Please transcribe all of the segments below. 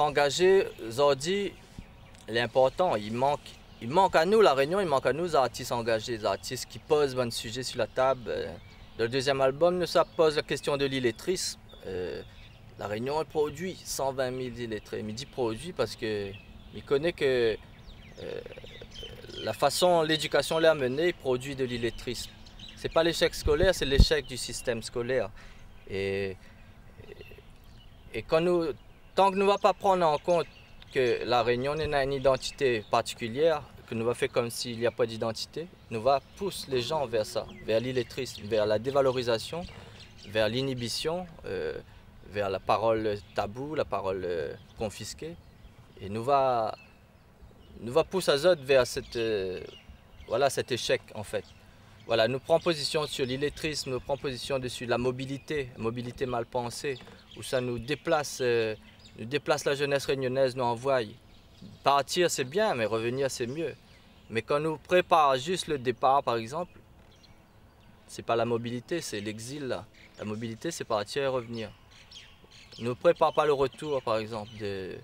engagé, Zordi, il est important. Il manque à nous, La Réunion, il manque à nous, les artistes engagés, les artistes qui posent bon sujet sur la table. Le deuxième album, ça pose la question de l'illettrisme. La Réunion produit 120 000 illettrés. Mais il dit produit parce qu'il connaît que la façon l'éducation l'a mené produit de l'illettrisme. C'est pas l'échec scolaire, c'est l'échec du système scolaire. Et tant que nous ne va pas prendre en compte que la Réunion n'a une identité particulière, que nous va faire comme s'il n'y a pas d'identité, nous va pousser les gens vers ça, vers l'illettrisme, vers la dévalorisation, vers l'inhibition, vers la parole taboue, la parole confisquée. Et nous va pousser à autres vers cet échec en fait. Voilà, nous prenons position sur l'illettrisme, nous prenons position dessus la mobilité mal pensée, où ça nous déplace la jeunesse réunionnaise, nous envoie. Partir c'est bien, mais revenir c'est mieux. Mais quand nous prépare juste le départ par exemple, c'est pas la mobilité, c'est l'exil là. La mobilité c'est partir et revenir. Ne prépare pas le retour par exemple des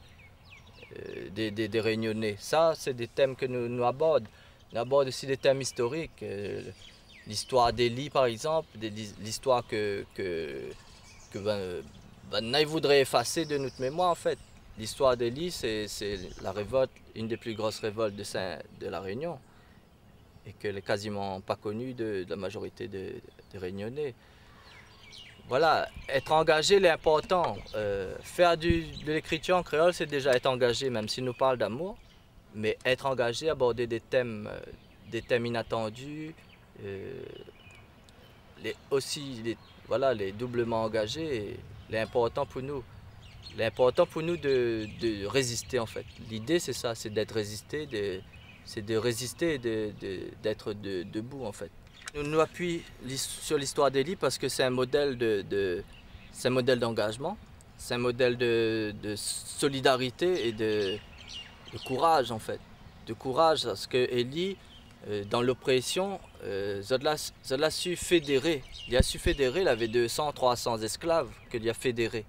Réunionnais. Ça c'est des thèmes que nous abordons. On aborde aussi des thèmes historiques. L'histoire d'Eli par exemple, l'histoire que Naï voudrait effacer de notre mémoire en fait. L'histoire d'Eli, c'est la révolte, une des plus grosses révoltes de la Réunion, et qu'elle n'est quasiment pas connue de la majorité des Réunionnais. Voilà, être engagé, l'important. Faire de l'écriture en créole, c'est déjà être engagé, même s'il nous parle d'amour, mais être engagé, aborder des thèmes inattendus, les doublement engagés, l'important pour nous. L'important pour nous de résister en fait. L'idée c'est ça, c'est d'être résisté, c'est de résister et d'être debout en fait. Nous appuyons sur l'histoire d'Eli parce que c'est un modèle d'engagement, c'est un modèle de solidarité et de courage en fait. De courage parce que Eli, dans l'oppression, il a su fédérer. Il avait 200, 300 esclaves qu'il a fédérés.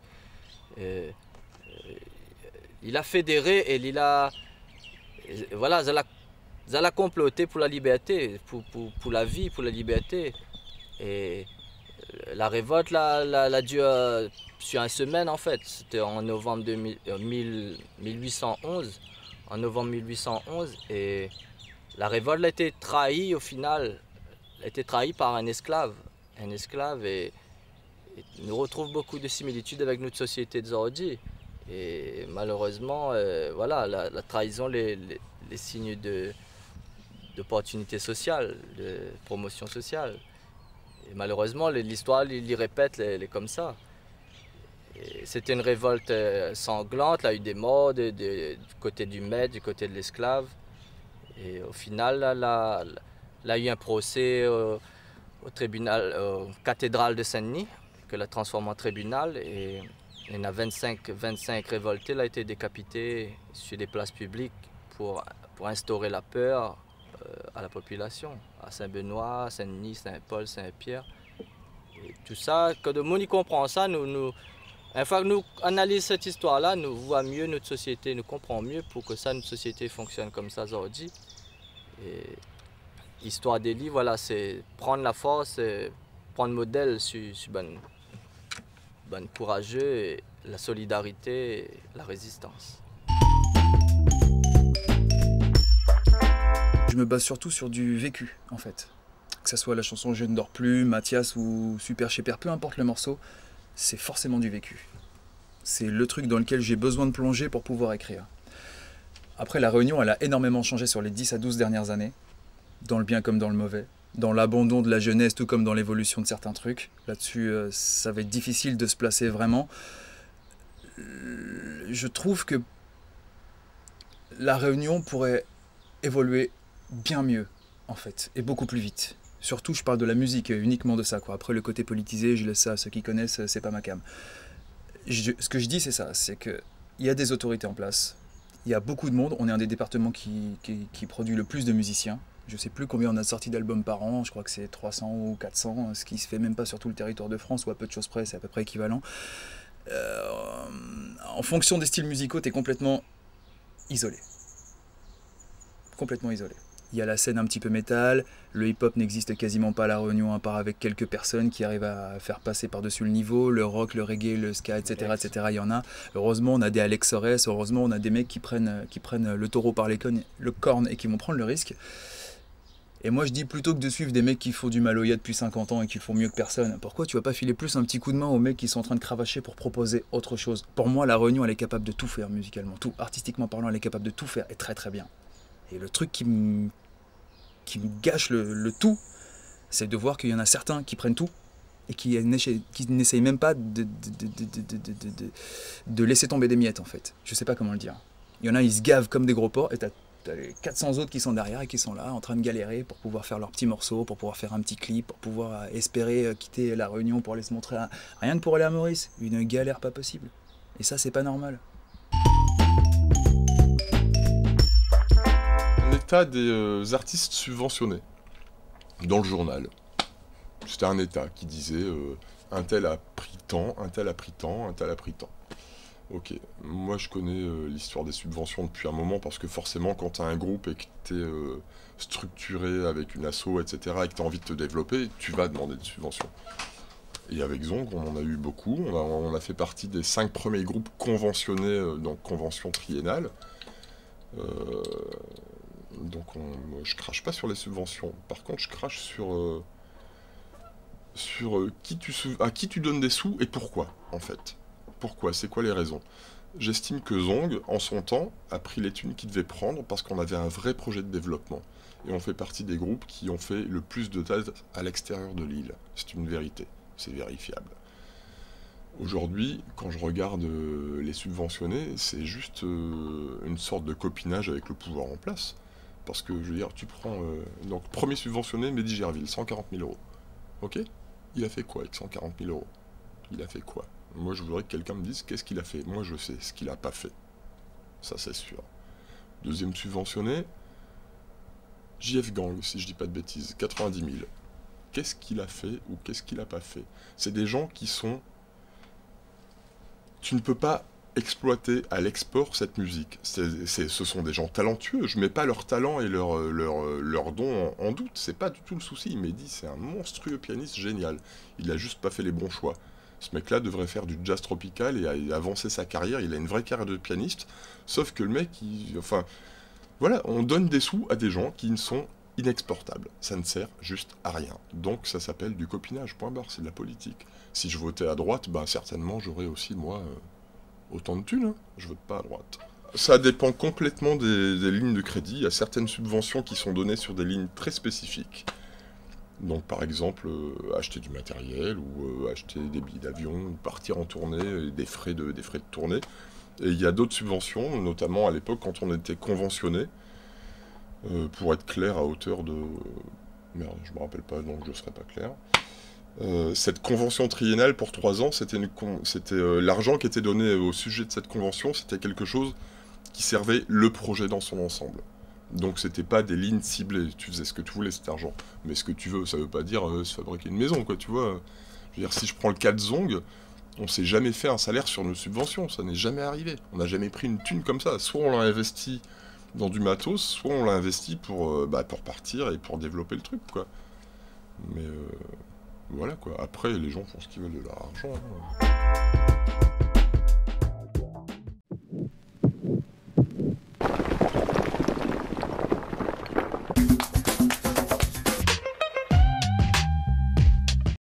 Il a fédéré et il a comploté pour la liberté, pour la vie, pour la liberté. Et la révolte l'a duré sur une semaine en fait. C'était en novembre 1811. En novembre 1811 et la révolte a été trahie au final. Elle a été trahie par un esclave. Un esclave et nous retrouve beaucoup de similitudes avec notre société de Zordi. Et malheureusement, la trahison, les signes d'opportunité sociale, de promotion sociale. Et malheureusement, l'histoire il répète les comme ça. C'était une révolte sanglante, il y a eu des morts du côté du maître, du côté de l'esclave. Et au final, il y a eu un procès au tribunal, aux cathédrale de Saint-Denis, que l'a transformé en tribunal. Et il y en a 25 révoltés, il a été décapité sur des places publiques pour instaurer la peur à la population, à Saint-Benoît, Saint-Denis, Saint-Paul, Saint-Pierre. Et tout ça, quand le monde y comprend ça, une fois que nous analysons cette histoire-là, nous voyons mieux notre société, nous comprenons mieux pour que notre société fonctionne comme ça aujourd'hui. Et l'histoire d'Eli, voilà, c'est prendre la force, prendre modèle sur courageux, et la solidarité et la résistance. Je me base surtout sur du vécu en fait. Que ce soit la chanson Je ne dors plus, Mathias ou Super chez Père, peu importe le morceau, c'est forcément du vécu. C'est le truc dans lequel j'ai besoin de plonger pour pouvoir écrire. Après, la Réunion, elle a énormément changé sur les 10 à 12 dernières années, dans le bien comme dans le mauvais, dans l'abandon de la jeunesse, tout comme dans l'évolution de certains trucs. Là-dessus, ça va être difficile de se placer vraiment. Je trouve que la Réunion pourrait évoluer bien mieux, en fait, et beaucoup plus vite. Surtout, je parle de la musique, uniquement de ça, quoi. Après, le côté politisé, je laisse ça à ceux qui connaissent, c'est pas ma came. Ce que je dis, c'est ça, c'est qu'il y a des autorités en place, il y a beaucoup de monde, on est un des départements qui produit le plus de musiciens. Je sais plus combien on a sorti d'albums par an, je crois que c'est 300 ou 400, ce qui se fait même pas sur tout le territoire de France, ou à peu de choses près, c'est à peu près équivalent. en fonction des styles musicaux, t'es complètement isolé. Complètement isolé. Il y a la scène un petit peu métal, le hip-hop n'existe quasiment pas à La Réunion, à part avec quelques personnes qui arrivent à faire passer par-dessus le niveau, le rock, le reggae, le ska, etc., etc., il y en a. Heureusement, on a des Alex Sores, heureusement, on a des mecs qui prennent le taureau par les cornes et qui vont prendre le risque. Et moi, je dis plutôt que de suivre des mecs qui font du Maloya depuis 50 ans et qui font mieux que personne, pourquoi tu vas pas filer plus un petit coup de main aux mecs qui sont en train de cravacher pour proposer autre chose? Pour moi, La Réunion, elle est capable de tout faire musicalement, tout. Artistiquement parlant, elle est capable de tout faire et très très bien. Et le truc qui me gâche le tout, c'est de voir qu'il y en a certains qui prennent tout et qui n'essayent même pas de laisser tomber des miettes, en fait. Je sais pas comment le dire. Il y en a, ils se gavent comme des gros porcs et t'as les 400 autres qui sont derrière et qui sont là en train de galérer pour pouvoir faire leurs petits morceaux, pour pouvoir faire un petit clip, pour pouvoir espérer quitter La Réunion pour aller se montrer rien que pour aller à Maurice. Une galère pas possible. Et ça, c'est pas normal. État des artistes subventionnés dans le journal. C'était un état qui disait un tel a pris tant, un tel a pris tant, un tel a pris tant. Ok, moi je connais l'histoire des subventions depuis un moment parce que forcément quand tu as un groupe et que tu es structuré avec une asso, etc., et que tu as envie de te développer, tu vas demander des subventions. Et avec Zong, on en a eu beaucoup. On a fait partie des 5 premiers groupes conventionnés, donc convention triennale. Donc moi, je crache pas sur les subventions. Par contre, je crache sur à qui tu donnes des sous et pourquoi, en fait. Pourquoi? C'est quoi les raisons? J'estime que Zong, en son temps, a pris les thunes qu'il devait prendre parce qu'on avait un vrai projet de développement. Et on fait partie des groupes qui ont fait le plus de dates à l'extérieur de l'île. C'est une vérité, c'est vérifiable. Aujourd'hui, quand je regarde les subventionnés, c'est juste une sorte de copinage avec le pouvoir en place. Parce que, je veux dire, tu prends... donc, premier subventionné, Mehdi Gerville, 140 000 euros. Ok? Il a fait quoi avec 140 000 euros? Il a fait quoi? Moi, je voudrais que quelqu'un me dise qu'est-ce qu'il a fait. Moi, je sais ce qu'il n'a pas fait. Ça, c'est sûr. Deuxième subventionné, JF Gang, si je dis pas de bêtises, 90 000. Qu'est-ce qu'il a fait ou qu'est-ce qu'il n'a pas fait? C'est des gens qui sont... Tu ne peux pas exploiter à l'export cette musique. Ce sont des gens talentueux. Je mets pas leur talent et leur don en doute. C'est pas du tout le souci. Mehdi, c'est un monstrueux pianiste génial. Il a juste pas fait les bons choix. Ce mec-là devrait faire du jazz tropical et avancer sa carrière. Il a une vraie carrière de pianiste. Sauf que le mec, enfin, voilà, on donne des sous à des gens qui ne sont inexportables. Ça ne sert juste à rien. Donc ça s'appelle du copinage. Point barre. C'est de la politique. Si je votais à droite, ben certainement j'aurais aussi moi autant de thunes. Hein. Je vote pas à droite. Ça dépend complètement des lignes de crédit. Il y a certaines subventions qui sont données sur des lignes très spécifiques. Donc par exemple, acheter du matériel ou acheter des billets d'avion, ou partir en tournée, des frais de tournée. Et il y a d'autres subventions, notamment à l'époque quand on était conventionné, pour être clair à hauteur de... Merde, je me rappelle pas, donc je serai pas clair. Cette convention triennale pour 3 ans, c'était l'argent qui était donné au sujet de cette convention, c'était quelque chose qui servait le projet dans son ensemble. Donc c'était pas des lignes ciblées, tu faisais ce que tu voulais cet argent. Mais ce que tu veux, ça veut pas dire se fabriquer une maison, quoi, tu vois. Je veux dire, si je prends le cas de Zong, on s'est jamais fait un salaire sur nos subventions, ça n'est jamais arrivé. On n'a jamais pris une thune comme ça. Soit on l'a investi dans du matos, soit on l'a investi pour partir et pour développer le truc, quoi. Mais voilà, quoi. Après, les gens font ce qu'ils veulent de leur argent. Hein.